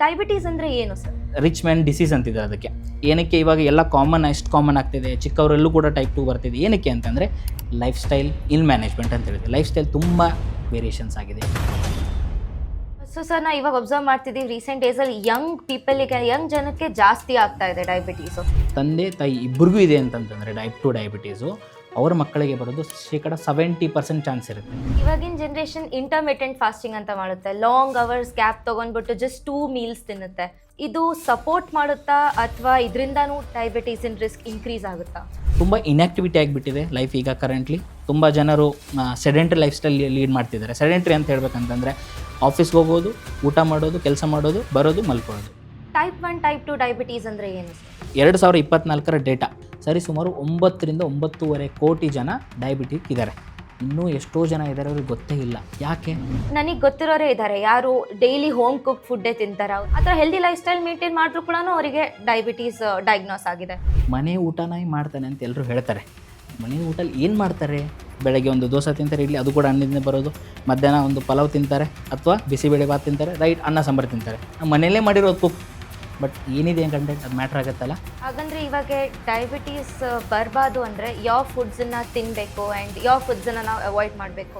Diabetes ಅಂದರೆ ಏನು sir? Rich man disease ಅಂತಿದೆ ಅದಕ್ಕೆ. ಏನಕ್ಕೆ ಇವಾಗ ಎಲ್ಲ ಎಷ್ಟು ಕಾಮನ್ ಆಗ್ತಿದೆ, ಚಿಕ್ಕವರಲ್ಲೂ ಕೂಡ ಟೈಪ್ 2 ಬರ್ತಿದೆ. ಏನಕ್ಕೆ ಅಂತಂದರೆ ಲೈಫ್ ಸ್ಟೈಲ್ ಇಲ್ ಮ್ಯಾನೇಜ್ಮೆಂಟ್ ಅಂತ ಹೇಳಿದೆ. ಲೈಫ್ ಸ್ಟೈಲ್ ತುಂಬ ವೇರಿಯೇಷನ್ಸ್ ಆಗಿದೆ. ಸೊ ಸರ್, ನಾವು ಇವಾಗ ಅಬ್ಸರ್ವ್ ಮಾಡ್ತಿದ್ದೀವಿ ರೀಸೆಂಟ್ ಡೇಸಲ್ಲಿ ಯಂಗ್ ಜನಕ್ಕೆ ಜಾಸ್ತಿ ಆಗ್ತಾ ಇದೆ ಡಯಾಬಿಟೀಸು. ತಂದೆ ತಾಯಿ ಇಬ್ಬರಿಗೂ ಇದೆ ಅಂತಂತಂದರೆ ಟೈಪ್ 2 ಡಯಾಬಿಟೀಸು ಅವ್ರ ಮಕ್ಕಳಿಗೆ ಬರೋದು 70% ಚಾನ್ಸ್ ಇರುತ್ತೆ. ಇವಾಗಿನ ಜನ್ರೇಷನ್ ಇಂಟರ್ಮಿಟೆಂಟ್ ಫಾಸ್ಟಿಂಗ್ ಅಂತ ಮಾಡುತ್ತೆ. ಲಾಂಗ್ ಅವರ್ಸ್ ಗ್ಯಾಪ್ ತೊಗೊಂಡ್ಬಿಟ್ಟು ಜಸ್ಟ್ 2 ಮೀಲ್ಸ್ ತಿನ್ನುತ್ತೆ. ಇದು ಸಪೋರ್ಟ್ ಮಾಡುತ್ತಾ ಅಥವಾ ಇದರಿಂದನೂ ಡಯಾಬಿಟೀಸಿನ ರಿಸ್ಕ್ ಇನ್ಕ್ರೀಸ್ ಆಗುತ್ತಾ? ತುಂಬ ಇನ್ಯಾಕ್ಟಿವಿಟಿ ಆಗಿಬಿಟ್ಟಿದೆ ಲೈಫ್ ಈಗ ಕರೆಂಟ್ಲಿ. ತುಂಬ ಜನರು ಸೆಡೆಂಟ್ರಿ ಲೈಫ್ ಸ್ಟೈಲ್ ಲೀಡ್ ಮಾಡ್ತಿದ್ದಾರೆ. ಸೆಡೆಂಟ್ರಿ ಅಂತ ಹೇಳ್ಬೇಕಂತಂದರೆ ಆಫೀಸ್ಗೆ ಹೋಗೋದು, ಊಟ ಮಾಡೋದು, ಕೆಲಸ ಮಾಡೋದು, ಬರೋದು, ಮಲ್ಕೊಳ್ಳೋದು. ಟೈಪ್ 1 ಟೈಪ್ 2 ಡಯಾಬಿಟೀಸ್ ಅಂದರೆ ಏನು ಸರ್? 2024 ಡೇಟಾ ಸರಿ ಸುಮಾರು 9 ರಿಂದ 9.5 ಕೋಟಿ ಜನ ಡಯಾಬಿಟಿಕ್ ಇದ್ದಾರೆ. ಇನ್ನೂ ಎಷ್ಟೋ ಜನ ಇದ್ದಾರೆ, ಅವ್ರಿಗೆ ಗೊತ್ತೇ ಇಲ್ಲ. ಯಾಕೆ? ನನಗೆ ಗೊತ್ತಿರೋರೇ ಇದ್ದಾರೆ, ಯಾರು ಡೈಲಿ ಹೋಮ್ ಕುಕ್ ಫುಡ್ಡೇ ತಿಂತಾರೆ. ಆ ಥರ ಹೆಲ್ದಿ ಲೈಫ್ ಸ್ಟೈಲ್ ಮೇಂಟೈನ್ ಮಾಡಿದ್ರು ಕೂಡ ಅವರಿಗೆ ಡಯಾಬಿಟೀಸ್ ಡಯಾಗ್ನೋಸ್ ಆಗಿದೆ. ಮನೆ ಊಟನ ಮಾಡ್ತಾನೆ ಅಂತ ಎಲ್ಲರೂ ಹೇಳ್ತಾರೆ. ಮನೆ ಊಟಲ್ಲಿ ಏನು ಮಾಡ್ತಾರೆ? ಬೆಳಗ್ಗೆ ಒಂದು ದೋಸೆ ತಿಂತಾರೆ, ಇಡ್ಲಿ, ಅದು ಕೂಡ ಅನ್ನದಿಂದ ಬರೋದು. ಮಧ್ಯಾಹ್ನ ಒಂದು ಪಲಾವ್ ತಿಂತಾರೆ ಅಥವಾ ಬಿಸಿಬೇಳೆ ಭಾತ್ ತಿಂತಾರೆ, ರೈಟ್, ಅನ್ನ ಸಾಂಬಾರು ತಿಂತಾರೆ. ಮನೆಯಲ್ಲೇ ಮಾಡಿರೋದು ಕುಕ್. ಬಟ್ ಏನಿದೆ ಕಂಟೆಂಟ್ ಅದು ಮ್ಯಾಟ್ರ್ ಆಗುತ್ತಲ್ಲ. ಹಾಗಂದ್ರೆ ಇವಾಗ ಡಯಾಬಿಟೀಸ್ ಬರಬಾರ್ದು ಅಂದರೆ ಯಾವ ಫುಡ್ಸನ್ನು ತಿನ್ನಬೇಕು ಆ್ಯಂಡ್ ಯಾವ ಫುಡ್ಸನ್ನು ನಾವು ಅವಾಯ್ಡ್ ಮಾಡಬೇಕು?